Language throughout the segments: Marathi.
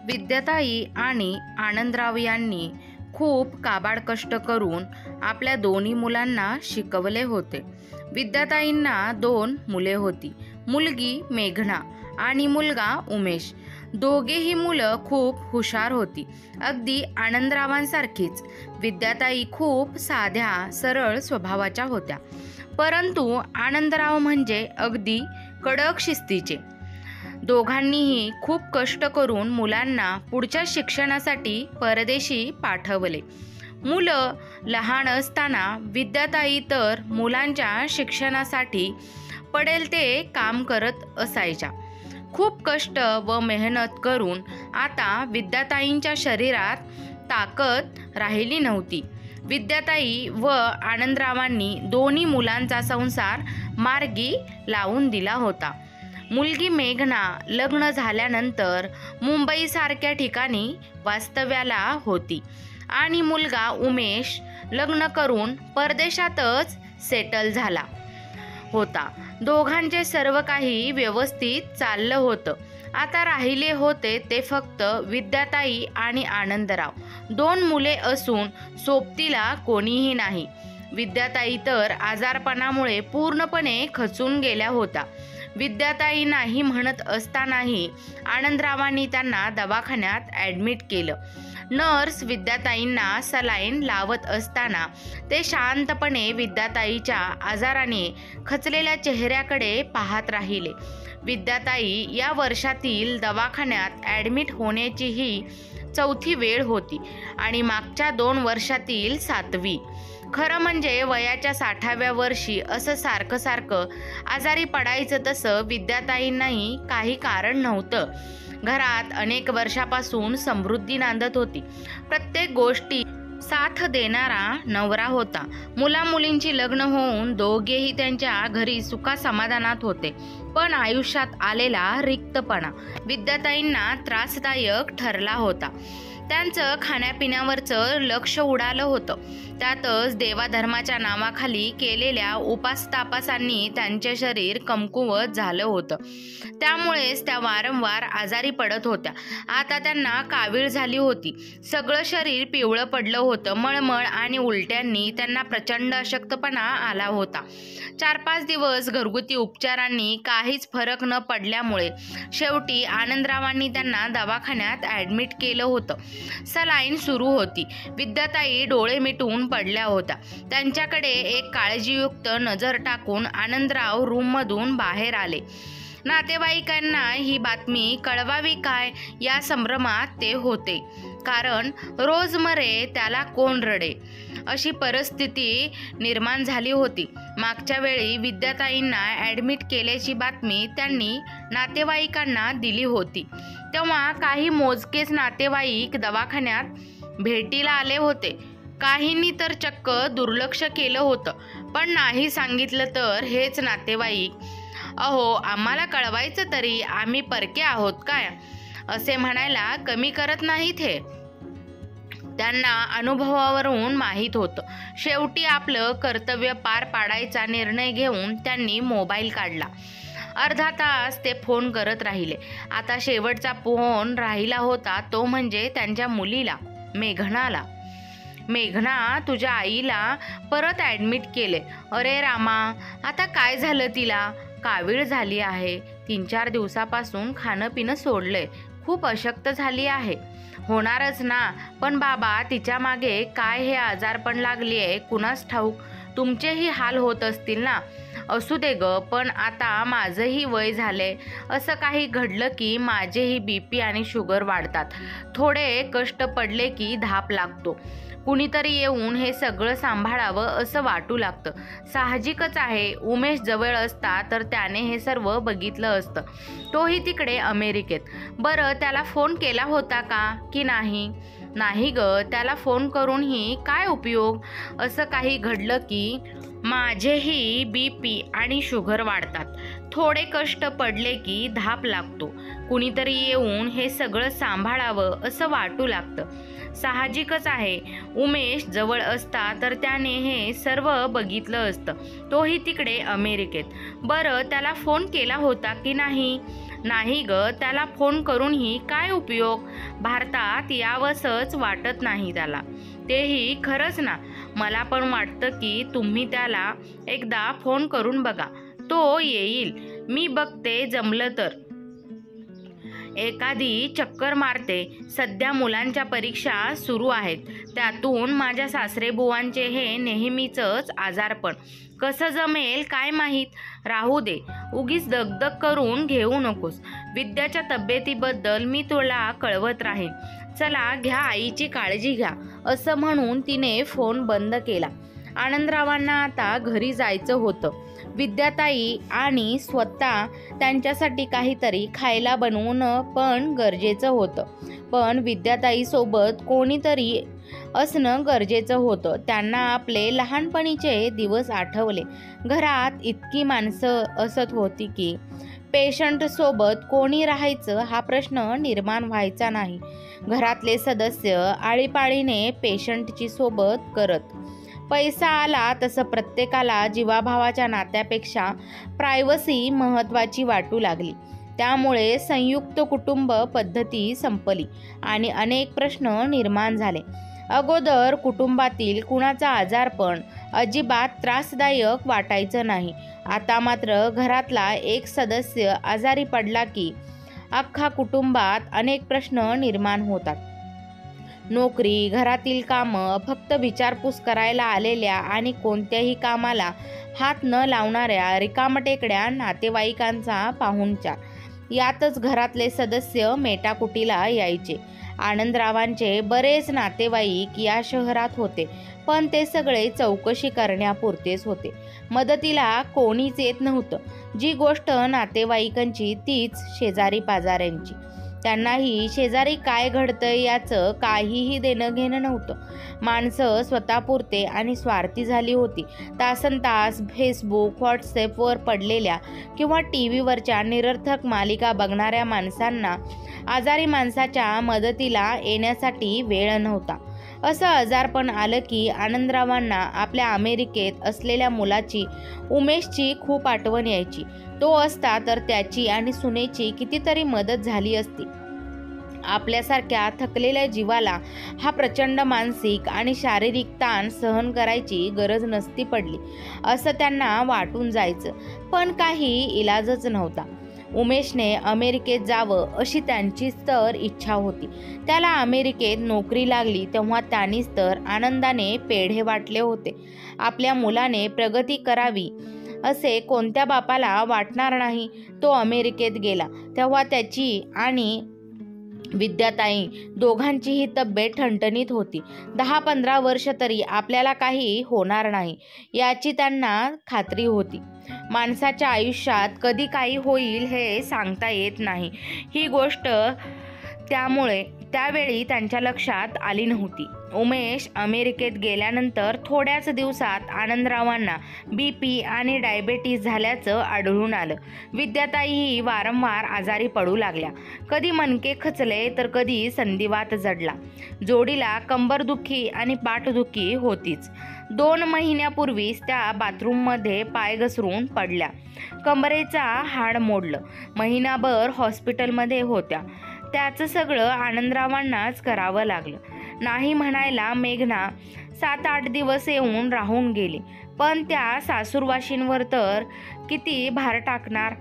विद्याताई आणि आनंदराव यांनी खूप काबाड कष्ट करून आपल्या दोन्ही मुलांना शिकवले होते. विद्याताईंना 2 मुले होती, मुलगी मेघना आणि मुलगा उमेश. दोघेही मुलं खूप हुशार होती, अगदी आनंदरावांसारखीच. विद्याताई खूप साध्या सरळ स्वभावाच्या होत्या, परंतु आनंदराव म्हणजे अगदी कडक शिस्तीचे. दोघांनीही खूप कष्ट करून मुलांना पुढच्या शिक्षणासाठी परदेशी पाठवले. मुलं लहान असताना विद्याताई तर मुलांच्या शिक्षणासाठी पडेल ते काम करत असायच्या. खूप कष्ट व मेहनत करून आता विद्याताईंच्या शरीरात ताकद राहिली नव्हती. विद्याताई व आनंदरावांनी दोन्ही मुलांचा संसार मार्गी लावून दिला होता. मुलगी मेघना लग्न झाल्यानंतर मुंबईसारख्या ठिकाणी वास्तव्याला होती आणि मुलगा उमेश लग्न करून परदेशातच सेटल झाला होता. दोघांचे सर्व काही व्यवस्थित चाललं होतं. आता राहिले होते ते फक्त विद्याताई आणि आनंदराव. 2 मुले असून सोबतीला कोणीही नाही. विद्याताई तर आजारपणामुळे पूर्णपणे खचून गेल्या होत्या. विद्याताई नाही म्हणत असतानाही आनंदरावांनी त्यांना दवाखान्यात ॲडमिट केलं. नर्स विद्याताईंना सलाईन लावत असताना ते शांतपणे विद्याताईच्या आजाराने खचलेल्या चेहऱ्याकडे पाहत राहिले. विद्याताई या वर्षातील दवाखान्यात ॲडमिट होण्याची ही 4थी वेळ होती आणि मागच्या 2 वर्षातील 7वी. खरं म्हणजे वयाच्या 60व्या वर्षी असं सारखं आजारी पडायचं तसं विद्याताईंनाही काही कारण नव्हतं. घरात अनेक वर्षापासून समृद्धी नांदत होती. प्रत्येक गोष्टी साथ देणारा नवरा होता. मुलामुलींची लग्न होऊन दोघेही त्यांच्या घरी सुखासमाधानात होते. पण आयुष्यात आलेला रिक्तपणा विद्याताईंना त्रासदायक ठरला होता. त्यांचं खाण्यापिण्यावरचं लक्ष उडालं होतं. त्यातच देवाधर्माच्या नावाखाली केलेल्या उपासतापासांनी त्यांचे शरीर कमकुवत झालं होतं. त्यामुळेच त्या वारंवार आजारी पडत होत्या. आता त्यांना कावीळ झाली होती. सगळं शरीर पिवळं पडलं होतं. मळमळ आणि उलट्यांनी त्यांना प्रचंड अशक्तपणा आला होता. 4-5 दिवस घरगुती उपचारांनी काहीच फरक न पडल्यामुळे शेवटी आनंदरावांनी त्यांना दवाखान्यात ॲडमिट केलं होतं. सलाईन सुरू होती. विद्याताई डोळे मिटून पडल्या होत्या. त्यांच्याकडे एक काळजीयुक्त नजर टाकून आनंदराव रूममधून बाहेर आले. नातेवाईकांना ही बातमी कळवावी काय या संभ्रमात ते होते. कारण रोज मरे त्याला कोण रडे अशी परिस्थिती निर्माण झाली होती. मागच्या वेळी विद्याताईंना ॲडमिट केल्याची बातमी त्यांनी नातेवाईकांना दिली होती. तेव्हा काही मोजकेच नातेवाईक दवाखान्यात भेटीला आले होते. काहींनी तर चक्क दुर्लक्ष केलं होतं. पण नाही सांगितलं तर हेच नातेवाईक, अहो आम्हाला कळवायचं तरी, आम्ही परके आहोत काय, असे म्हणायला कमी करत नाहीत. हे त्यांना अनुभवावरून माहीत होतं. शेवटी आपलं कर्तव्य पार पाडायचा निर्णय घेऊन त्यांनी मोबाईल काढला. अर्धा तास ते फोन करत राहिले. आता शेवटचा फोन राहिला होता तो म्हणजे त्यांच्या मुलीला, मेघनाला. मेघना, तुझ्या आईला परत ॲडमिट केले. अरे रामा, आता काय झालं तिला? कावीळ झाली आहे. 3-4 दिवसापासून खाणं पिणं सोडलंय. खूप अशक्त झाली आहे. होणारच ना. पण बाबा, तिच्या मागे काय हे आजारपण लागली आहे कुणास ठाऊक. तुमचेही हाल होत असतील ना. असू दे ग, पण आता माझंही वय झालंय. असं काही घडलं की माझेही BP आणि शुगर वाढतात. थोडे कष्ट पडले की धाप लागतो. कुणीतरी येऊन हे सगळं सांभाळावं असं वाटू लागतं. साहजिकच आहे. उमेश जवळ असता तर त्याने हे सर्व बघितलं असतं. तोही तिकडे अमेरिकेत. बरं, त्याला फोन केला होता का की नाही? नाही ग, त्याला फोन करूनही काय उपयोग. असं काही घडलं की माझेही BP आणि शुगर वाढतात. थोडे कष्ट पडले की धाप लागतो. कुणीतरी येऊन हे सगळं सांभाळावं असं वाटू लागतं. साहजिकच आहे, उमेश जवळ असता तर त्याने हे सर्व बघितलं असतं, तोही तिकडे अमेरिकेत. बरं, त्याला फोन केला होता की नाही? नाही ग, त्याला फोन करूनही काय उपयोग? भारतात यावंसंच वाटत नाही त्याला. तेही खरंच ना, मला पण वाटतं की तुम्ही त्याला एकदा फोन करून बघा. तो येईल, मी बघते, जमलं तर एखादी चक्कर मारते. सध्या मुलांच्या परीक्षा सुरू आहेत, त्यातून माझ्या सासरेबुवांचे हे नेहमीचंच आजारपण. कसं जमेल काय माहीत. राहू दे, उगीच दगदग करून घेऊ नकोस. विद्याच्या तब्येतीबद्दल मी तुला कळवत राहीन. चला, घ्या आईची काळजी घ्या, असं म्हणून तिने फोन बंद केला. आनंदरावांना आता घरी जायचं होतं. विद्याताई आणि स्वतः त्यांच्यासाठी काहीतरी खायला बनवणं पण गरजेचं होतं. पण विद्याताईसोबत कोणीतरी असणं गरजेचं होतं. त्यांना आपले लहानपणीचे दिवस आठवले. घरात इतकी माणसं असत होती की पेशंटसोबत कोणी राहायचं हा प्रश्न निर्माण व्हायचा नाही. घरातले सदस्य आळीपाळीने पेशंटची सोबत करत. पैसा आला तसं प्रत्येकाला जीवाभावाच्या नात्यापेक्षा प्रायव्हसी महत्त्वाची वाटू लागली. त्यामुळे संयुक्त कुटुंब पद्धती संपली आणि अनेक प्रश्न निर्माण झाले. अगोदर कुटुंबातील कुणाचा आजारपण अजिबात त्रासदायक वाटायचं नाही. आता मात्र घरातला एक सदस्य आजारी पडला की अख्खा कुटुंबात अनेक प्रश्न निर्माण होतात. नोकरी, घरातील कामं, फक्त विचारपूस करायला आलेल्या आणि कोणत्याही कामाला हात न लावणाऱ्या रिकामटेकड्या नातेवाईकांचा पाहुणचार, यातच घरातले सदस्य मेटाकुटीला यायचे. आनंदरावांचे बरेच नातेवाईक या शहरात होते, पण ते सगळे चौकशी करण्यापुरतेच होते. मदतीला कोणीच येत नव्हतं. जी गोष्ट नातेवाईकांची तीच शेजारी पाजाऱ्यांची. त्यांनाही शेजारी काय घडतंय याचं काहीही देणं घेणं नव्हतं. माणसं स्वतःपुरते आणि स्वार्थी झाली होती. तासनतास फेसबुक, व्हॉट्सॲपवर पडलेल्या किंवा टीव्हीवरच्या निरर्थक मालिका बघणाऱ्या माणसांना आजारी माणसाच्या मदतीला येण्यासाठी वेळ नव्हता. असं आजारपण आलं की आनंदरावांना आपल्या अमेरिकेत असलेल्या मुलाची, उमेशची खूप आठवण यायची. तो असता तर त्याची आणि सुनेची कितीतरी मदत झाली असती. आपल्यासारख्या थकलेल्या जीवाला हा प्रचंड मानसिक आणि शारीरिक ताण सहन करायची गरज नसती पडली असं त्यांना वाटून जायचं. पण काही इलाजच नव्हता. उमेशने अमेरिकेत जावं अशी त्यांचीच तर इच्छा होती. त्याला अमेरिकेत नोकरी लागली तेव्हा त्यांनीच तर आनंदाने पेढे वाटले होते. आपल्या मुलाने प्रगती करावी असे कोणत्या बापाला वाटणार नाही. तो अमेरिकेत गेला तेव्हा त्याची आणि विद्याताई दोघांचीही तब्येत ठणठणीत होती. 10-15 वर्ष तरी आपल्याला काही होणार नाही याची त्यांना खात्री होती. माणसाच्या आयुष्यात कधी काही होईल हे सांगता येत नाही. ही गोष्ट त्यावेळी त्यांच्या लक्षात आली नव्हती. उमेश अमेरिकेत गेल्यानंतर थोड्याच दिवसात आनंदरावांना BP आणि डायबेटीस झाल्याचं आढळून आलं. विद्याताईही वारंवार आजारी पडू लागल्या. कधी मणके खचले तर कधी संधिवात जडला. जोडीला कंबरदुखी आणि पाठदुखी होतीच. 2 महिन्यापूर्वीच त्या बाथरूममध्ये पाय घसरून पडल्या. कमरेचा हाड मोडलं. महिनाभर हॉस्पिटलमध्ये होत्या. त्याचं सगळं आनंदरावांनाच करावं लागलं. नाही म्हणायला मेघना 7-8 दिवस येऊन राहून गेली, पण त्या सासूरवाशींवर तर किती भार टाकणार.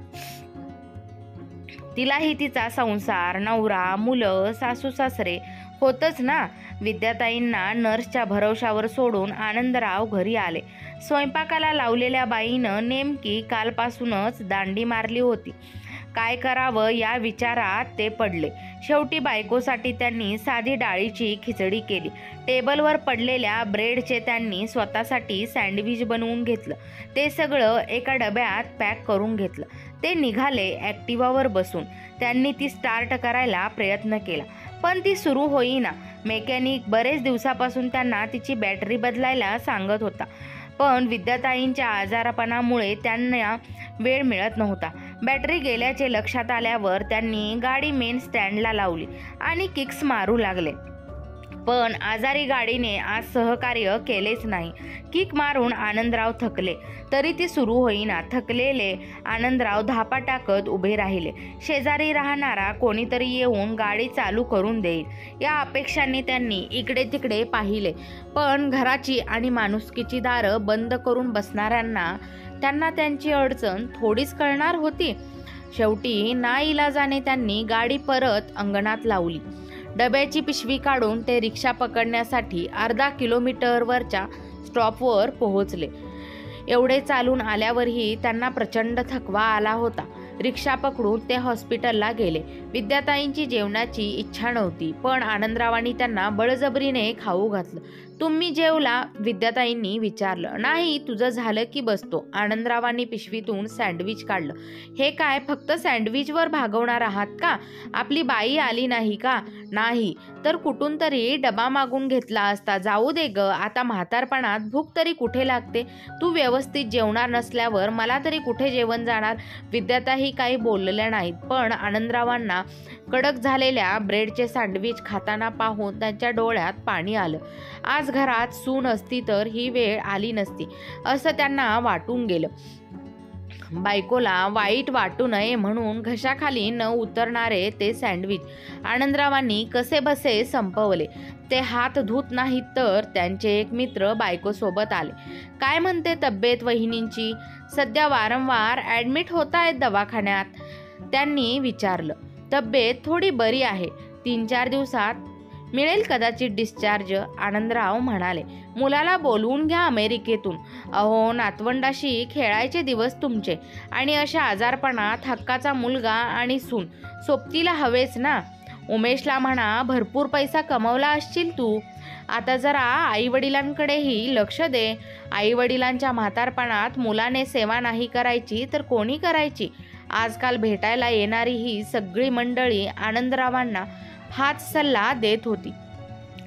तिलाही तिचा संसार, नवरा, मुलं, सासू सासरे होतच ना. विद्याताईंना नर्सच्या भरवशावर सोडून आनंदराव घरी आले. स्वयंपाकाला लावलेल्या बाईनं नेमकी कालपासूनच दांडी मारली होती. काय करावं या विचारात ते पडले. शेवटी बायकोसाठी त्यांनी साधी डाळीची खिचडी केली. टेबलवर पडलेल्या ब्रेडचे त्यांनी स्वतःसाठी सँडविच बनवून घेतलं. ते सगळं एका डब्यात पॅक करून घेतलं. ते निघाले ॲक्टिवावर बसून. त्यांनी ती स्टार्ट करायला प्रयत्न केला, पण ती सुरू होईना. मेकॅनिक बरेच दिवसापासून त्यांना तिची बॅटरी बदलायला सांगत होता, पण विद्याताईंच्या आजारपणामुळे त्यांना वेळ मिळत नव्हता. बॅटरी गेल्याचे लक्षात आल्यावर त्यांनी गाडी मेन स्टँडला लावली आणि किक्स मारू लागले. पण आजारी गाडीने आज सहकार्य केलेच नाही. किक मारून आनंदराव थकले, तरी ती सुरू होईना. थकलेले आनंदराव धापा टाकत उभे राहिले. शेजारी राहणारा कोणीतरी येऊन गाडी चालू करून देईल या अपेक्षांनी त्यांनी इकडे तिकडे पाहिले. पण घराची आणि माणुसकीची दारं बंद करून बसणाऱ्यांना त्यांना त्यांची अडचण थोडीच कळणार होती. शेवटी नाईलाजाने त्यांनी गाडी परत अंगणात लावली. डब्याची पिशवी काढून ते रिक्षा पकडण्यासाठी अर्धा किलोमीटरवरच्या स्टॉपवर पोहोचले. एवढे चालून आल्यावरही त्यांना प्रचंड थकवा आला होता. रिक्षा पकडून ते हॉस्पिटलला गेले. विद्याताईंची जेवणाची इच्छा नव्हती, पण आनंदरावांनी त्यांना बळजबरीने खाऊ घातलं. तुम्ही जेवला? विद्याताईंनी विचारलं. नाही, तुझं झालं की बसतो. आनंदरावांनी पिशवीतून सँडविच काढलं. हे काय, फक्त सँडविचवर भागवणार आहात का? आपली बाई आली नाही का? नाही तर कुठून तरी डबा मागून घेतला असता. जाऊ दे ग, आता म्हातारपणात भूक तरी कुठे लागते? तू व्यवस्थित जेवणार नसल्यावर मला तरी कुठे जेवण जाणार? विद्याताई काही बोललेल्या नाहीत, पण आनंदरावांना कडक झालेल्या ब्रेडचे सँडविच खाताना पाहून त्यांच्या डोळ्यात पाणी आलं. आज घरात सून असती तर ही वेळ आली नसती असं त्यांना वाटून गेलं. बायकोला वाईट वाटू नये म्हणून घशाखाली न उतरणारे ते सँडविच आनंदरावांनी कसे बसे संपवले. ते हात धुत नाहीत तर त्यांचे एक मित्र बायकोसोबत आले. काय म्हणते तब्येत वहिनींची? सध्या वारंवार ॲडमिट होत आहेत दवाखान्यात? त्यांनी विचारलं. तब्येत थोडी बरी आहे, 3-4 दिवसात मिळेल कदाचित डिस्चार्ज, आनंदराव म्हणाले. मुलाला बोलवून घ्या अमेरिकेतून. अहो, नातवंडाशी खेळायचे दिवस तुमचे, आणि अशा आजारपणात हक्काचा मुलगा आणि सून सोबतीला हवेच ना. उमेशला म्हणा, भरपूर पैसा कमवला असशील तू, आता जरा आईवडिलांकडेही लक्ष दे. आईवडिलांच्या म्हातारपणात मुलाने सेवा नाही करायची तर कोणी करायची? आजकाल भेटायला येणारी ही सगळी मंडळी आनंदरावांना हाच सल्ला देत होती.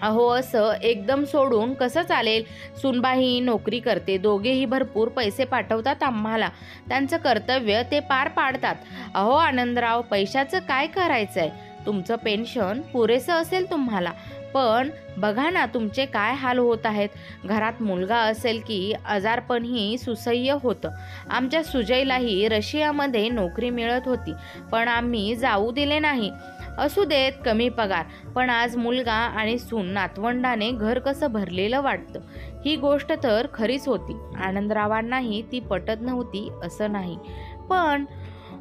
अहो, असं एकदम सोडून कसं चालेल? सुनबाई नोकरी करते, दोघेही भरपूर पैसे पाठवतात आम्हाला, त्यांचं कर्तव्य ते पार पाडतात. अहो आनंदराव, पैशाचं काय करायचंय? तुमचं पेन्शन पुरेसं असेल तुम्हाला, पण बघा ना तुमचे काय हाल होत आहेत. घरात मुलगा असेल की आजारपणही सुसह्य होतं. आमच्या सुजयलाही रशियामध्ये नोकरी मिळत होती, पण आम्ही जाऊ दिले नाही. असू देत कमी पगार, पण आज मुलगा आणि सून नातवंडाने घर कसं भरलेलं वाटतं. ही गोष्ट तर खरीच होती. आनंदरावांनाही ती पटत नव्हती असं नाही, पण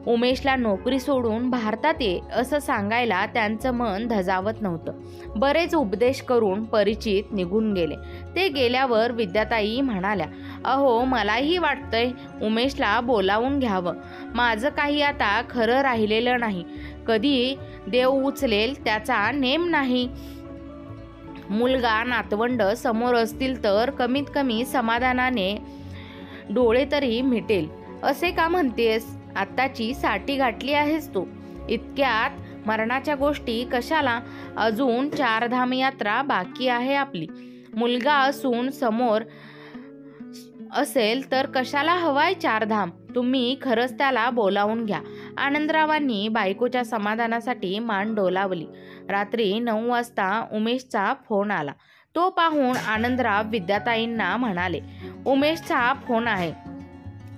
उमेशला नोकरी सोडून भारतात ये असं सांगायला त्यांचं मन धजावत नव्हतं. बरेच उपदेश करून परिचित निघून गेले. ते गेल्यावर विद्याताई म्हणाल्या, अहो मलाही वाटतंय उमेशला बोलावून घ्यावं. माझं काही आता खरं राहिलेलं नाही. कधी देव उचलेल त्याचा नेम नाही. मुलगा नातवंड समोर असतील तर कमीत कमी समाधानाने डोळे तरी मिटेल. असे का म्हणतेस? आत्ताची साठी गाठली आहेस तू, इतक्यात मरणाच्या गोष्टी कशाला? अजून 4 धाम यात्रा बाकी आहे आपली. मुलगा असून समोर असेल तर कशाला हवाय 4 धाम? तुम्ही खरंच त्याला बोलावून घ्या. आनंदरावांनी बायकोच्या समाधानासाठी मान डोलावली. रात्री 9 वाजता उमेशचा फोन आला. तो पाहून आनंदराव विद्याताईंना म्हणाले, उमेशचा फोन आहे.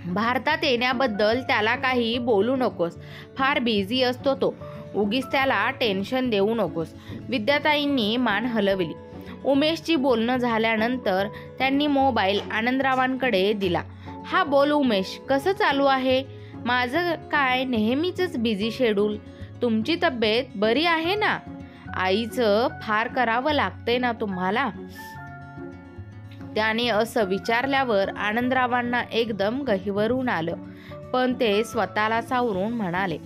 भारतात येण्याबद्दल त्याला काही बोलू नकोस, फार बिझी असतो तो. उगीच त्याला टेन्शन देऊ नकोस. विद्याताईंनी मान हलवली. उमेशची बोलणं झाल्यानंतर त्यांनी मोबाईल आनंदरावांकडे दिला. हा बोल उमेश, कसं चालू आहे? माझं काय नेहमीचंच बिझी शेड्यूल. तुमची तब्येत बरी आहे ना? आईचं फार करावं लागतंय ना तुम्हाला? त्याने असं विचारल्यावर आनंदरावांना एकदम गहिवरून आलं, पण ते स्वतःला सावरून म्हणाले,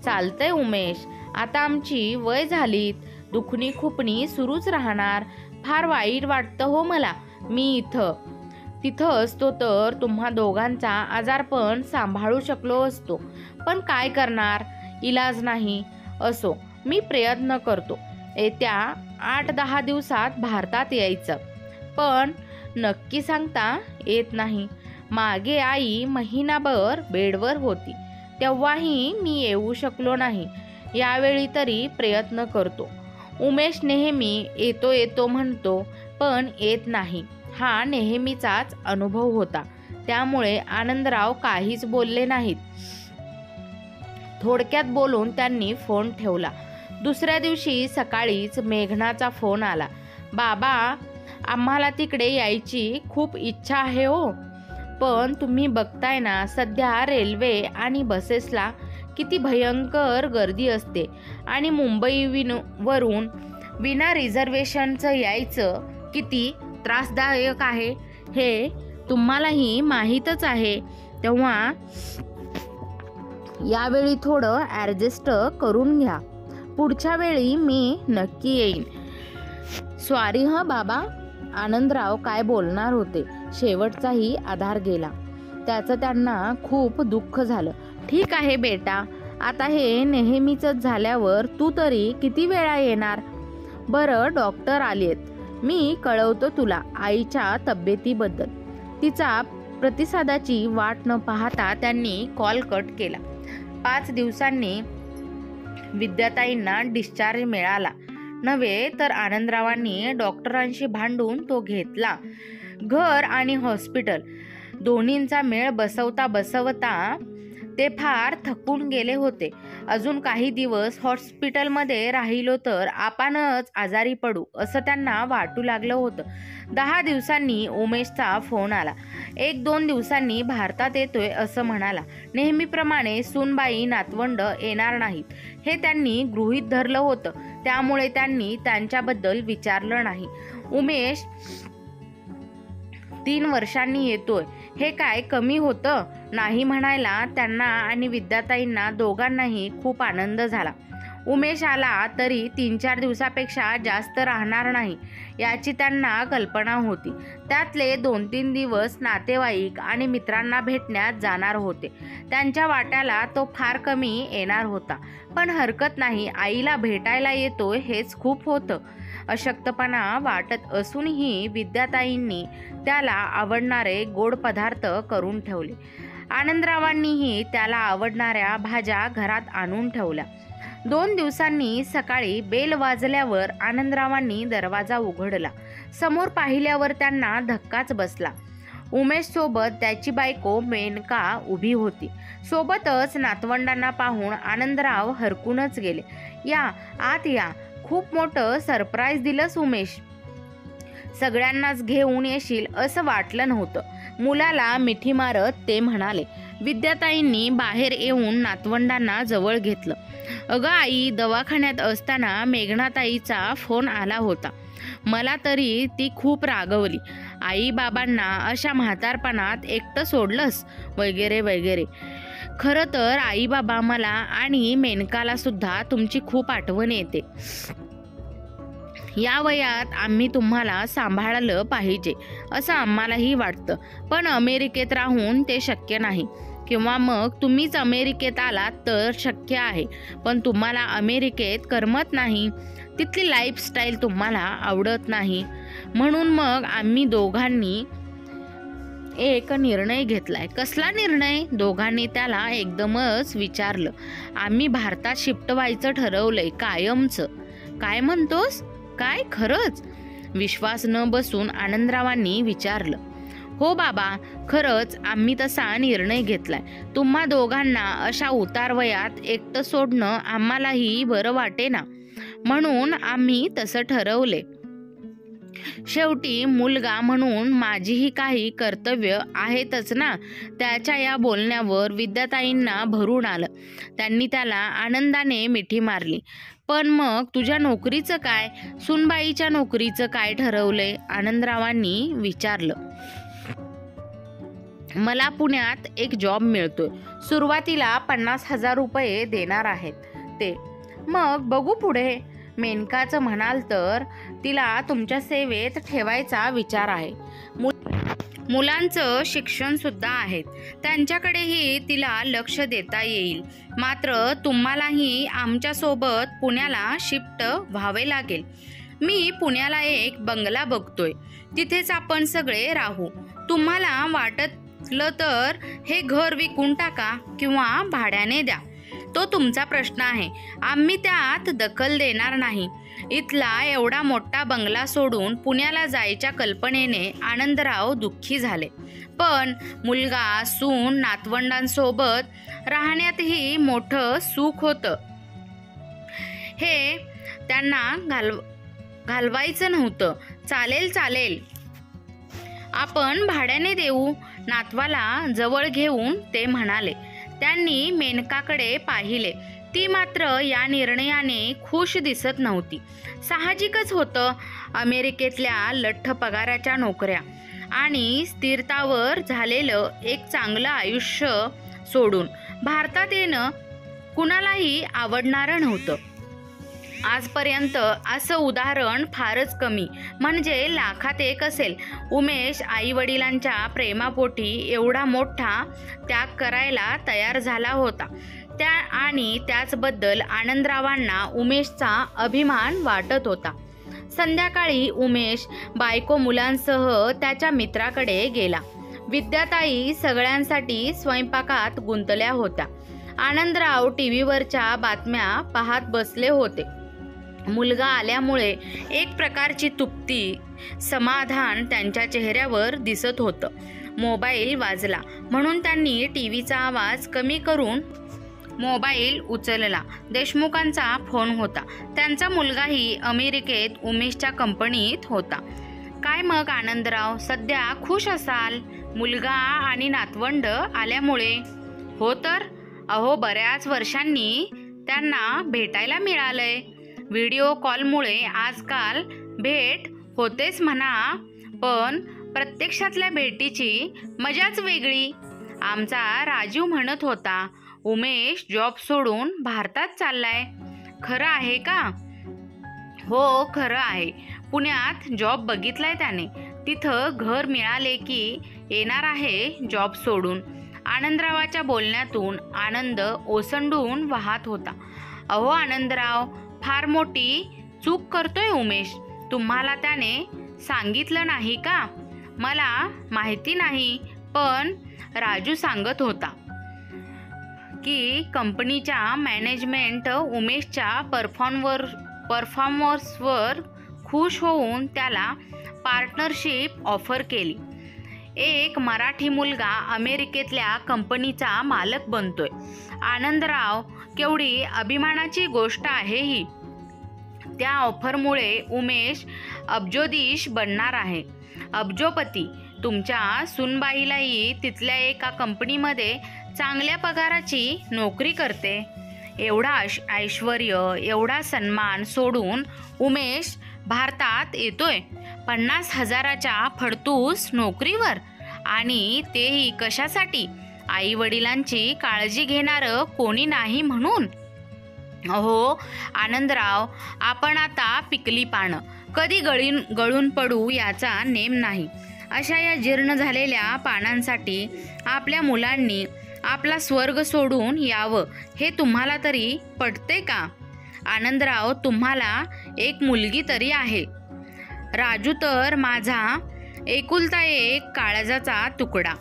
चालतंय उमेश, आता आमची वय झालीत, दुखणी खुपणी सुरूच राहणार. फार वाईट वाटतं हो मला. मी तिथं असतो तर तुम्हा दोघांचा आजारपण सांभाळू शकलो असतो, पण काय करणार, इलाज नाही. असो, मी प्रयत्न करतो येत्या 8-10 दिवसात भारतात यायचं, पण नक्की सांगता येत नाही. मागे आई महिनाभर बेडवर होती. तेव्हाही मी येऊ शकलो नाही. यावेळी तरी प्रयत्न करतो. उमेश नेहमी येतो येतो म्हणतो, पण येत नाही. हा नेहमीचाच अनुभव होता. त्यामुळे आनंदराव काहीच बोलले नाहीत. थोडक्यात बोलून त्यांनी फोन ठेवला. दुसऱ्या दिवशी सकाळीच मेघनाचा फोन आला. बाबा, आम्हाला तिकडे यायची खूप इच्छा आहे हो, पण तुम्ही बघताय ना सध्या रेल्वे आणि बसेसला किती भयंकर गर्दी असते आणि वरून विना रिझर्वेशनचं यायचं किती त्रासदायक आहे हे तुम्हालाही माहीतच आहे. तेव्हा यावेळी थोडं ॲडजस्ट करून घ्या. पुढच्या वेळी मी नक्की येईन. सॉरी हं बाबा. आनंदराव काय बोलणार होते. शेवटचाही आधार गेला. त्याचं त्यांना खूप दुःख झालं. ठीक आहे बेटा, आता हे नेहमीचंच झाल्यावर तू तरी किती वेळा येणार? बरं, डॉक्टर आलेत. मी कळवतो तुला आईच्या तब्येतीबद्दल. तिचा प्रतिसादाची वाट न पाहता त्यांनी कॉल कट केला. 5 दिवसांनी विद्याताईंना डिस्चार्ज मिळाला. नव्हे तर आनंदरावांनी डॉक्टरांशी भांडून तो घेतला. घर आणि हॉस्पिटल दोन्हींचा मेळ बसवता बसवता ते फार थकून गेले होते. अजून काही दिवस हॉस्पिटलमध्ये राहिलो तर आपणच आजारी पडू असं त्यांना वाटू लागलं होतं. 10 दिवसांनी उमेशचा फोन आला. 1-2 दिवसांनी भारतात येतोय असं म्हणाला. नेहमीप्रमाणे सूनबाई नातवंड येणार नाहीत हे त्यांनी गृहीत धरलं होतं. त्यामुळे त्यांनी त्यांच्याबद्दल विचारलं नाही. उमेश 3 वर्षांनी येतोय हे काय कमी होतं? नाही म्हणायला त्यांना आणि विद्याताईंना दोघांनाही खूप आनंद झाला. उमेश आला तरी 3-4 दिवसापेक्षा जास्त राहणार नाही याची त्यांना कल्पना होती. त्यातले 2-3 दिवस नातेवाईक आणि मित्रांना भेटण्यात जाणार होते. त्यांच्या वाट्याला तो फार कमी येणार होता. पण हरकत नाही, आईला भेटायला येतोय हेच खूप होतं. अशक्तपणा वाटत असूनही विद्याताईंनी त्याला आवडणारे गोड पदार्थ करून ठेवले. आनंदरावांनीही त्याला आवडणाऱ्या भाज्या घरात आणून ठेवल्या. 2 दिवसांनी सकाळी बेल वाजल्यावर आनंदरावांनी दरवाजा उघडला. समोर पाहिल्यावर त्यांना धक्काच बसला. उमेश सोबत त्याची बायको मेनका उभी होती. सोबतच नातवंडांना पाहून आनंदराव हरकूनच गेले. या आत या, खूप मोठं सरप्राईज दिलंस उमेश. सगळ्यांनाच घेऊन येशील असं वाटलं नव्हतं. मुलाला मिठी मारत ते म्हणाले. विद्याताईंनी बाहेर येऊन नातवंडांना जवळ घेतलं. अगं आई, दवाखान्यात असताना मेघनाताईचा फोन आला होता. मला तरी ती खूप रागवली. आई बाबांना अशा म्हातारपणात एकटं सोडलंस वगैरे वगैरे. खरं तर आई बाबा मला आणि मेनकाला सुद्धा तुमची खूप आठवण येते. या वयात आम्ही तुम्हाला सांभाळलं पाहिजे असं आम्हालाही वाटतं, पण अमेरिकेत राहून ते शक्य नाही. किंवा मग तुम्हीच अमेरिकेत आलात तर शक्य आहे, पण तुम्हाला अमेरिकेत करमत नाही. तिथली लाईफस्टाईल तुम्हाला आवडत नाही. म्हणून मग आम्ही दोघांनी एक निर्णय घेतलाय. कसला निर्णय? दोघांनी त्याला एकदमच विचारलं. आम्ही भारतात शिफ्ट व्हायचं ठरवलंय, कायमचं. काय म्हणतोस? काय, खरंच? विश्वास न बसून आनंदरावांनी विचारलं. हो बाबा, खरंच आम्ही तसा निर्णय घेतलाय. तुम्हा दोघांना अशा उतार वयात एकटं सोडणं आम्हालाही बरं वाटेना, म्हणून आम्ही तसं ठरवले. शेवटी मुलगा म्हणून माझीही काही कर्तव्य आहेतच ना. त्याच्या या बोलण्यावर विद्याताईंना भरून आलं. त्यांनी त्याला आनंदाने मिठी मारली. पण मग तुझ्या नोकरीचं काय? सुनबाईच्या नोकरीचं काय ठरवलंय? आनंदरावांनी विचारलं. मला पुण्यात एक जॉब मिळतोय. सुरुवातीला 50,000 रुपये देणार आहेत ते. मग बघू पुढे. मेनकाचं म्हणाल तर तिला तुमच्या सेवेत ठेवायचा विचार आहे. मुलांचं शिक्षण सुद्धा आहे, त्यांच्याकडेही तिला लक्ष देता येईल. मात्र तुम्हालाही आमच्यासोबत पुण्याला शिफ्ट व्हावे लागेल. मी पुण्याला एक बंगला बघतोय, तिथेच आपण सगळे राहू. तुम्हाला वाटत पटलं तर हे घर विकून टाका किंवा भाड्याने द्या. तो तुमचा प्रश्न आहे. आम्ही त्यात दखल देणार नाही. इथला एवढा मोठा बंगला सोडून पुण्याला जायच्या कल्पनेने आनंदराव दुःखी झाले. पण मुलगा, सून, नातवंडांसोबत राहण्यातही मोठं सुख होतं. हे त्यांना घालवायचं नव्हतं. चालेल, आपण भाड्याने देऊ, नातवाला जवळ घेऊन ते म्हणाले. त्यांनी मेनकाकडे पाहिले. ती मात्र या निर्णयाने खुश दिसत नव्हती. साहजिकच होतं. अमेरिकेतल्या लठ्ठ पगाराच्या नोकऱ्या आणि स्थिरतावर झालेलं एक चांगलं आयुष्य सोडून भारतात येणं कुणालाही आवडणारं नव्हतं. आजपर्यंत असं उदाहरण फारच कमी, म्हणजे लाखात एक असेल. उमेश आई वडिलांच्या प्रेमापोटी एवढा मोठा त्याग करायला तयार झाला होता. आणि त्याचबद्दल आनंदरावांना उमेशचा अभिमान वाटत होता. संध्याकाळी उमेश बायको मुलांसह त्याच्या मित्राकडे गेला. विद्याताई सगळ्यांसाठी स्वयंपाकात गुंतल्या होत्या. आनंदराव टीव्हीवरच्या बातम्या पाहत बसले होते. मुलगा आल्यामुळे एक प्रकारची तृप्ती, समाधान त्यांच्या चेहऱ्यावर दिसत होतं. मोबाईल वाजला म्हणून त्यांनी टीव्हीचा आवाज कमी करून मोबाईल उचलला. देशमुखांचा फोन होता. त्यांचा मुलगाही अमेरिकेत उमेशच्या कंपनीत होता. काय मग आनंदराव, सध्या खुश असाल? मुलगा आणि नातवंड आल्यामुळे? हो तर, अहो बऱ्याच वर्षांनी त्यांना भेटायला मिळालंय. व्हिडिओ कॉलमुळे आजकाल भेट होतेच म्हणा, पण प्रत्यक्षातल्या भेटीची मजाच वेगळी. आमचा राजू म्हणत होता उमेश जॉब सोडून भारतात चाललाय. खरं आहे का? हो खरं आहे. पुण्यात जॉब बघितलाय त्याने. तिथं घर मिळाले की येणार आहे जॉब सोडून. आनंदरावाच्या बोलण्यातून आनंद ओसंडून वाहत होता. अहो आनंदराव, फार मोठी चूक करतोय उमेश. तुम्हाला त्याने सांगितलं नाही का? मला माहिती नाही, पण राजू सांगत होता की कंपनीच्या मॅनेजमेंट उमेशच्या परफॉर्मन्सवर खुश होऊन त्याला पार्टनरशिप ऑफर केली. एक मराठी मुलगा अमेरिकेतल्या कंपनीचा मालक बनतोय. आनंदराव, केवढी अभिमानाची गोष्ट आहे ही. त्या ऑफरमुळे उमेश अब्जोधीश बनणार आहे. अब्जोपती. तुमच्या सुनबाईलाही तिथल्या एका कंपनीमध्ये चांगल्या पगाराची नोकरी करते. एवढा ऐश्वर्य, एवढा सन्मान सोडून उमेश भारतात येतोय 50,000च्या फडतूस नोकरीवर, आणि तेही कशासाठी? आई वडिलांची काळजी घेणारं कोणी नाही म्हणून. अहो आनंदराव, आपण आता पिकली पानं, कधी गळून पडू याचा नेम नाही. अशा या जीर्ण झालेल्या पानांसाठी आपल्या मुलांनी आपला स्वर्ग सोडून यावं हे तुम्हाला तरी पटते का? आनंदराव, तुम्हाला एक मुलगी तरी आहे. राजू तर माझा एकुलता एक काळजाचा तुकडा,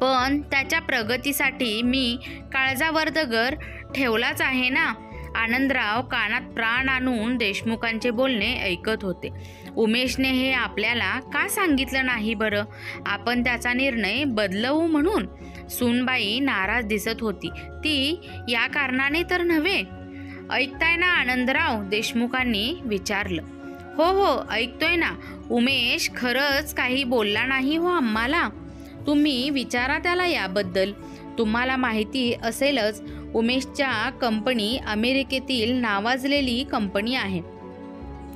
पण त्याच्या प्रगतीसाठी मी काळजावर दगड ठेवलाच आहे ना. आनंदराव कानात प्राण आणून देशमुखांचे बोलणे ऐकत होते. उमेशने हे आपल्याला का सांगितलं नाही बरं? आपण त्याचा निर्णय बदलवू म्हणून. सूनबाई नाराज दिसत होती. ती या कारणाने तर नव्हे. ऐकताय ना आनंदराव? देशमुखांनी विचारलं. हो ऐकतोय ना. उमेश खरंच काही बोलला नाही हो आम्हाला. तुम्ही विचारा त्याला याबद्दल. तुम्हाला माहिती असेलच, उमेशच्या कंपनी अमेरिकेतील नावाजलेली कंपनी आहे.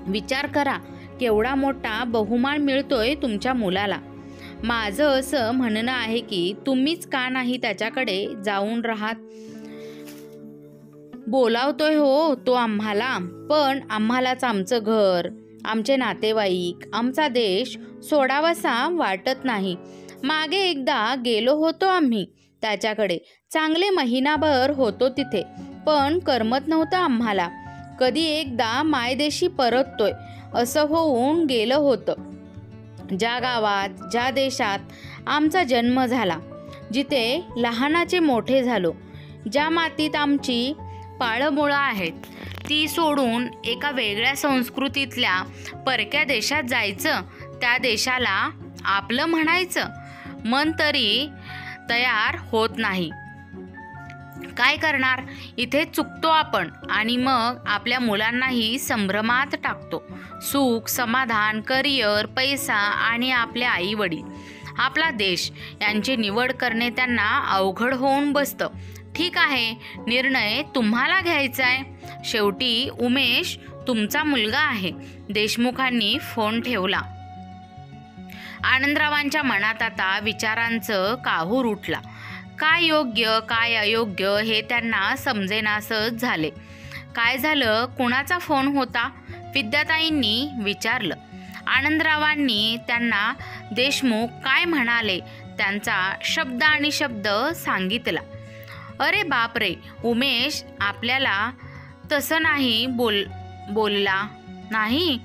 विचार करा, केवढा मोठा बहुमान मिळतोय तुमच्या मुलाला. माझं असं म्हणणं आहे की तुम्हीच का नाही त्याच्याकडे जाऊन राहत? बोलावतोय हो तो आम्हाला, पण आम्हालाच आमचं घर, आमचे नातेवाईक, आमचा देश सोडावासा वाटत नाही. मागे एकदा गेलो होतो आम्ही त्याच्याकडे. चांगले महिनाभर होतो तिथे, पण करमत नव्हतं आम्हाला. कधी एकदा मायदेशी परततोय असं होऊन गेलं होतं. ज्या गावात, ज्या देशात आमचा जन्म झाला, जिथे लहानाचे मोठे झालो, ज्या मातीत आमची पाळंमुळं आहेत, ती सोडून एका वेगळ्या संस्कृतीतल्या परक्या देशात जायचं, त्या देशाला आपलं म्हणायचं, मन तरी तयार होत नाही. काय करणार, इथे चुकतो आपण आणि मग आपल्या मुलांनाही संभ्रमात टाकतो. सुख, समाधान, करिअर, पैसा आणि आपले आई वडील, आपला देश यांची निवड करणे त्यांना अवघड होऊन बसतं. ठीक आहे, निर्णय तुम्हाला घ्यायचा आहे. शेवटी उमेश तुमचा मुलगा आहे. देशमुखांनी फोन ठेवला. आनंदरावांच्या मनात आता विचारांचं काहूर उठला. काय योग्य काय अयोग्य हे त्यांना समजेनासच झाले. काय झालं, कुणाचा फोन होता, विद्याताईंनी विचारलं. आनंदरावांनी त्यांना देशमुख काय म्हणाले त्यांचा शब्द आणि शब्द सांगितला. अरे बापरे, उमेश आपल्याला तसं नाही बोलला नाही.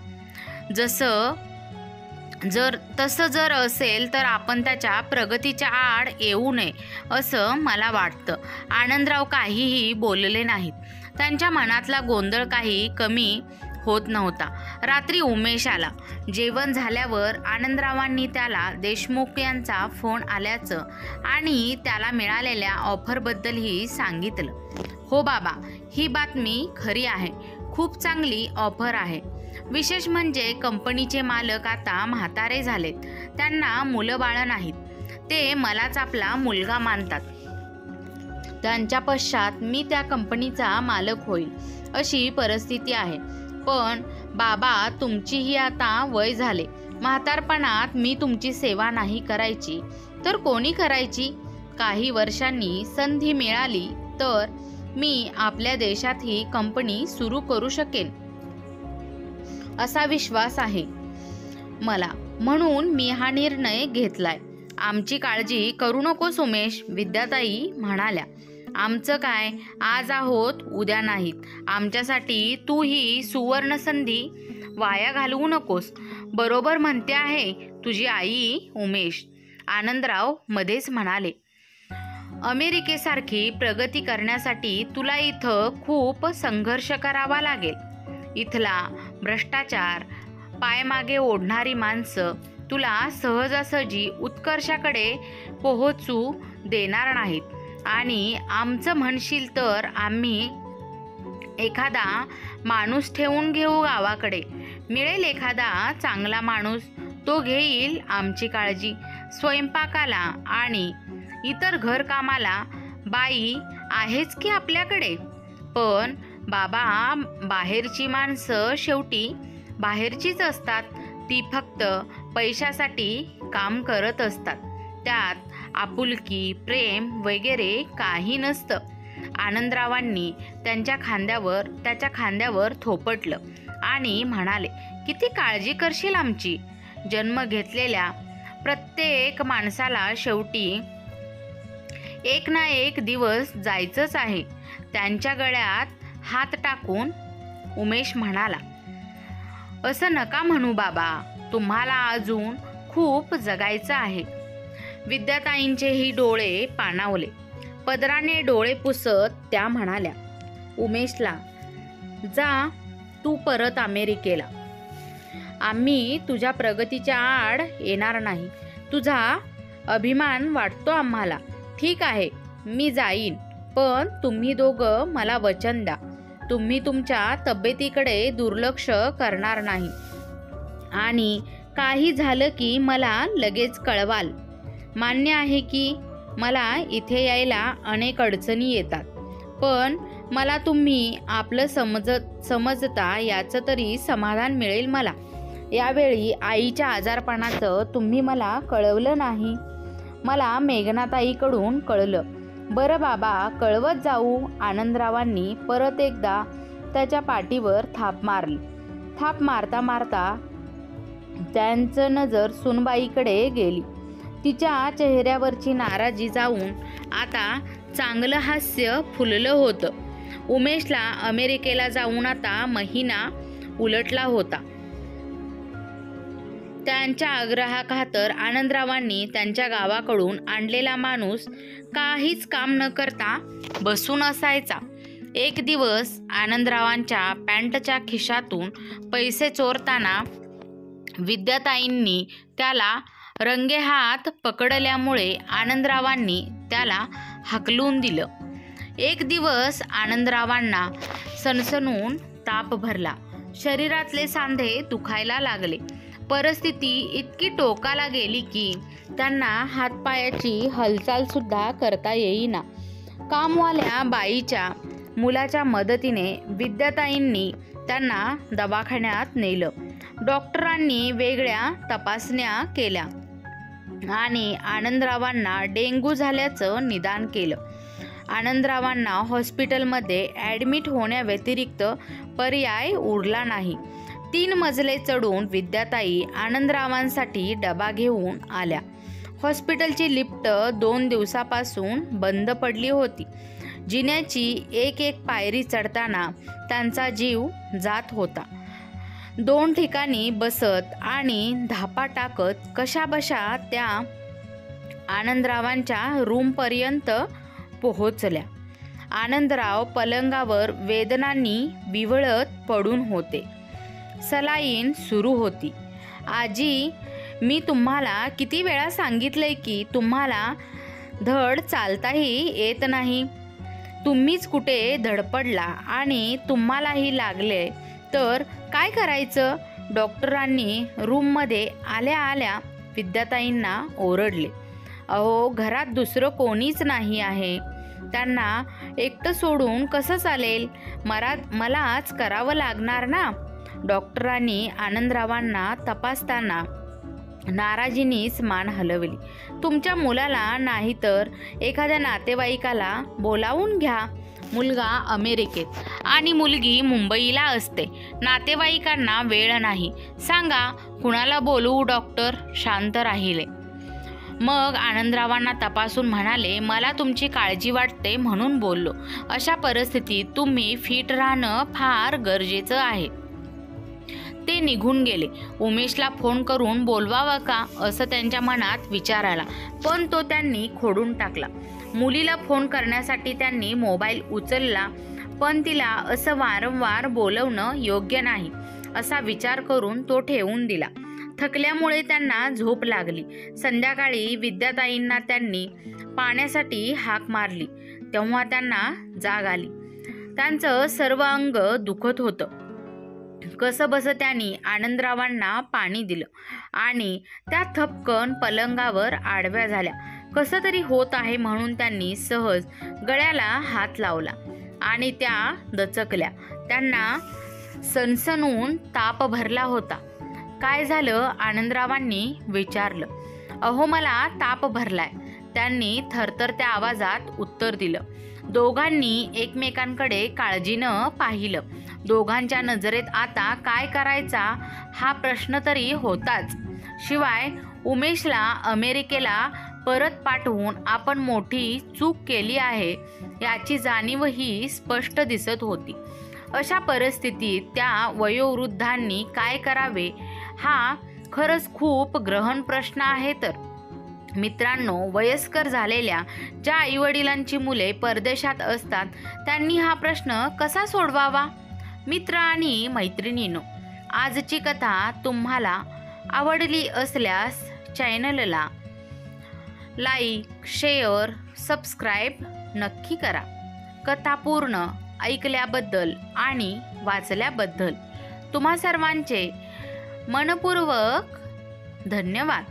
तसं जर असेल तर आपण त्याच्या प्रगतीच्या आड येऊ नये असं मला वाटतं. आनंदराव काहीही बोलले नाहीत. त्यांच्या मनातला गोंधळ काही कमी होत नव्हता. रात्री उमेश आला. जेवण झाल्यावर आनंदरावांनी त्याला देशमुख यांचा फोन आल्याचं आणि त्याला मिळालेल्या ऑफरबद्दलही सांगितलं. हो बाबा, ही बातमी खरी आहे. खूप चांगली ऑफर आहे. विशेष म्हणजे कंपनीचे मालक आता म्हातारे झालेत. त्यांना मुलं बाळं नाहीत. ते मलाच आपला मुलगा मानतात. त्यांच्या पश्चात मी त्या कंपनीचा मालक होईल अशी परिस्थिती आहे. पण बाबा, तुमचीही आता वय झाले. म्हातारपणात मी तुमची सेवा नाही करायची तर कोणी करायची? काही वर्षांनी संधी मिळाली तर मी आपल्या देशात ही कंपनी सुरू करू शकेन असा विश्वास आहे मला. म्हणून मी हा निर्णय घेतलाय. आमची काळजी करू नकोस उमेश, विद्याताई म्हणाल्या. आमचं काय, आज आहोत उद्या नाहीत. आमच्यासाठी तू ही सुवर्ण संधी वाया घालवू नकोस. बरोबर म्हणते आहे तुझी आई उमेश, आनंदराव मध्येच म्हणाले. अमेरिकेसारखी प्रगती करण्यासाठी तुला इथं खूप संघर्ष करावा लागेल. इथला भ्रष्टाचार, पायमागे ओढणारी माणसं तुला सहजासहजी उत्कर्षाकडे पोहोचू देणार नाहीत. आणि आमचं म्हणशील तर आम्ही एखादा माणूस ठेवून घेऊ गावाकडे. मिळेल एखादा चांगला माणूस, तो घेईल आमची काळजी. स्वयंपाकाला आणि इतर घरकामाला बाई आहेच की आपल्याकडे. पण बाबा, बाहेरची माणसं शेवटी बाहेरचीच असतात. ती फक्त पैशासाठी काम करत असतात. त्यात आपुलकी, प्रेम वगैरे काही नसतं. आनंदरावांनी त्याच्या खांद्यावर थोपटलं आणि म्हणाले, किती काळजी करशील आमची. जन्म घेतलेल्या प्रत्येक माणसाला शेवटी एक ना एक दिवस जायचंच आहे. त्यांच्या गळ्यात हात टाकून उमेश म्हणाला. असं नका म्हणू बाबा, तुम्हाला अजून खूप जगायचं आहे. विद्याताईंचेही डोळे पाणावले. पदराने डोळे पुसत त्या म्हणाल्या, उमेशला, जा तू परत अमेरिकेला. आम्ही तुझ्या प्रगतीच्या आड येणार नाही. तुझा अभिमान वाटतो आम्हाला. ठीक आहे, मी जाईन. पण तुम्ही दोघं मला वचन द्या, तुम्ही तुमच्या तब्येतीकडे दुर्लक्ष करणार नाही आणि काही झालं की मला लगेच कळवाल. मान्य आहे की मला इथे यायला अनेक अडचणी येतात, पण मला तुम्ही आपलं समजता याचं तरी समाधान मिळेल मला. यावेळी आईच्या आजारपणाचं तुम्ही मला कळवलं नाही. मला मेघनाताईकडून कळलं. बरं बाबा, कळवत जाऊ. आनंदरावांनी परत एकदा त्याच्या पाठीवर थाप मारली. थाप मारता मारता त्यांचं नजर सुनबाईकडे गेली. तिच्या चेहऱ्यावरची नाराजी जाऊन आता चांगलं हास्य फुललं होतं. उमेशला अमेरिकेला जाऊन आता महिना उलटला होता. त्यांच्या आग्रहाखातर आनंदरावांनी त्यांच्या गावाकडून आणलेला माणूस काहीच काम न करता बसून असायचा. एक दिवस आनंदरावांच्या पॅन्टच्या खिशातून पैसे चोरताना विद्याताईंनी त्याला रंगेहात पकडल्यामुळे आनंदरावांनी त्याला हाकलून दिलं. एक दिवस आनंदरावांना सणसणून ताप भरला. शरीरातले सांधे दुखायला लागले. परिस्थिती इतकी टोकाला गेली की त्यांना हातपायाची हालचाल सुद्धा करता येईना. कामवाल्या बाईच्या मुलाच्या मदतीने विद्याताईंनी त्यांना दवाखान्यात नेलं. डॉक्टरांनी वेगळ्या तपासण्या केल्या आणि आनंदरावांना डेंग्यू झाल्याचं निदान केलं. आनंदरावांना हॉस्पिटलमध्ये ॲडमिट होण्याव्यतिरिक्त पर्याय उरला नाही. 3 मजले चढून विद्याताई आनंदरावांसाठी डबा घेऊन आल्या. हॉस्पिटलची लिफ्ट 2 दिवसापासून बंद पडली होती. जिन्याची एक एक पायरी चढताना त्यांचा जीव जात होता. 2 ठिकाणी बसत आणि धापा टाकत कशाबशा त्या आनंदरावांच्या रूमपर्यंत पोहोचल्या. आनंदराव पलंगावर वेदनांनी विव्हळत पडून होते. सलाईन सुरू होती. आजी, मी तुम्हाला किती वेळा सांगितलंय की तुम्हाला धड चालताही येत नाही. तुम्हीच कुठे धडपडला आणि तुम्हालाही लागले तर काय करायचं? डॉक्टरांनी रूममध्ये आल्या आल्या विद्याताईंना ओरडले. अहो, घरात दुसरं कोणीच नाही आहे. त्यांना एकटं सोडून कसं चालेल? मलाच करावं लागणार ना. डॉक्टरांनी आनंदरावांना तपासताना नाराजीनीच मान हलवली. तुमच्या मुलाला नाही तर एखाद्या नातेवाईकाला बोलावून घ्या. मुलगा अमेरिकेत आणि मुलगी मुंबईला असते. नातेवाईकांना वेळ नाही. सांगा कुणाला बोलवू? डॉक्टर शांत राहिले. मग आनंदरावांना तपासून म्हणाले, मला तुमची काळजी वाटते म्हणून बोललो. अशा परिस्थितीत तुम्ही फिट राहणं फार गरजेचं आहे. ते निघून गेले. उमेशला फोन करून बोलवावं का असं त्यांच्या मनात विचार आला, पण तो त्यांनी खोडून टाकला. मुलीला फोन करण्यासाठी त्यांनी मोबाईल उचलला, पण तिला असं वारंवार बोलवणं योग्य नाही असा विचार करून तो ठेवून दिला. थकल्यामुळे त्यांना झोप लागली. संध्याकाळी विद्याताईंना त्यांनी पाण्यासाठी हाक मारली तेव्हा त्यांना जाग आली. त्यांचं सर्व अंग दुखत होतं. कसंबसं त्यांनी आनंदरावांना पाणी दिलं आणि त्या थपकन पलंगावर आडव्या झाल्या. कसं तरी होत आहे म्हणून त्यांनी सहज गळ्याला हात लावला आणि त्या दचकल्या. त्यांना सणसणून ताप भरला होता. काय झालं? आनंदरावांनी विचारलं. अहो, मला ताप भरलाय, त्यांनी थरथरत्या आवाजात उत्तर दिलं. दोघांनी एकमेकांकडे काळजीनं पाहिलं. दोघांच्या नजरेत आता काय करायचा हा प्रश्न तरी होताच. शिवाय उमेशला अमेरिकेला परत पाठवून आपण मोठी चूक केली आहे याची जाणीवही स्पष्ट दिसत होती. अशा परिस्थितीत त्या वयोवृद्धांनी काय करावे हा खरंच खूप गहन प्रश्न आहे. तर मित्रांनो, वयस्कर झालेल्या ज्या आईवडिलांची मुले परदेशात असतात त्यांनी हा प्रश्न कसा सोडवावा? मित्र आणि मैत्रिणींनो, आजची कथा तुम्हाला आवडली असल्यास चॅनलला लाईक, शेअर, सबस्क्राईब नक्की करा. कथा पूर्ण ऐकल्याबद्दल आणि वाचल्याबद्दल तुम्हा सर्वांचे मनपूर्वक धन्यवाद.